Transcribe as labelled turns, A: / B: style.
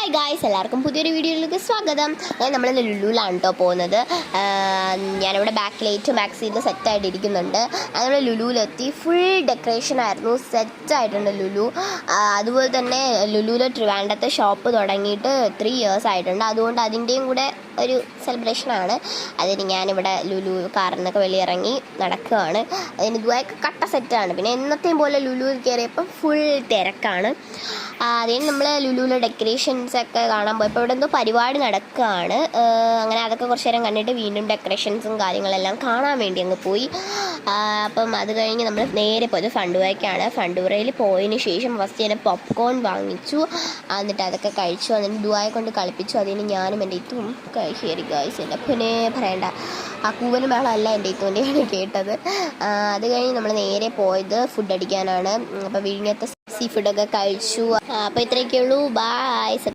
A: Hi guys, എല്ലാവർക്കും പുതിയൊരു വീഡിയോയിലേക്ക് സ്വാഗതം. നമ്മൾ ലുലുവിലാണ് കേട്ടോ പോകുന്നത്. ഞാനിവിടെ ബാക്ക് സീറ്റിൽ സെറ്റായിട്ട് ഇരിക്കുന്നുണ്ട്. നമ്മൾ ലുലുവിലെത്തി. ഫുൾ ഡെക്കറേഷൻ ആയിരുന്നു, സെറ്റായിട്ടുണ്ട് ലുലു. അതുപോലെ തന്നെ ലുലുവിലെ ട്രിവാൻഡ്രത്തെ ഷോപ്പ് തുടങ്ങിയിട്ട് 3 years ആയിട്ടുണ്ട്. അതുകൊണ്ട് അതിൻ്റെയും കൂടെ ഒരു സെലിബ്രേഷനാണ്. അതിന് ഞാനിവിടെ ലുലു കാറിൽ നിന്നൊക്കെ വെളിയിറങ്ങി നടക്കുകയാണ്. അതിന് ഇതുമായൊക്കെ കട്ട സെറ്റാണ്. പിന്നെ എന്നത്തെയും പോലെ ലുലുവിൽ കയറിയപ്പോൾ ഫുൾ തിരക്കാണ്. അതിന് നമ്മൾ ലുലുവിലെ ഡെക്കറേഷൻസൊക്കെ കാണാൻ പോയി. ഇപ്പോൾ ഇവിടെ എന്തോ പരിപാടി നടക്കുകയാണ്. അങ്ങനെ അതൊക്കെ കുറച്ച് നേരം കണ്ടിട്ട് വീണ്ടും ഡെക്കറേഷൻസും കാര്യങ്ങളെല്ലാം കാണാൻ വേണ്ടി അങ്ങ് പോയി. അപ്പം അത് കഴിഞ്ഞ് നമ്മൾ നേരെ പോയത് ഫണ്ടുവയ്ക്കാണ്. ഫണ്ടുവറയിൽ പോയതിന് ശേഷം ഫസ്റ്റ് ഞാൻ പോപ്കോൺ വാങ്ങിച്ചു. എന്നിട്ട് അതൊക്കെ കഴിച്ചു. അതിന് ദുബായെ കൊണ്ട് കളിപ്പിച്ചു. അതിന് ഞാനും എൻ്റെ ഇത്തും ശരി ഗായ്സ്, എൻ്റെ പിന്നെ പറയണ്ട, ആ കൂവന് മേളമല്ല എൻ്റെ ഇത്തുവിൻ്റെയാണ് കേട്ടത്. അത് കഴിഞ്ഞ് നമ്മൾ നേരെ പോയത് ഫുഡ് അടിക്കാനാണ്. അപ്പോൾ വിഴിഞ്ഞത്തെ സീ ഫുഡൊക്കെ കഴിച്ചു. അപ്പോൾ ഇത്രയൊക്കെ ഉള്ളൂ. ബായ്.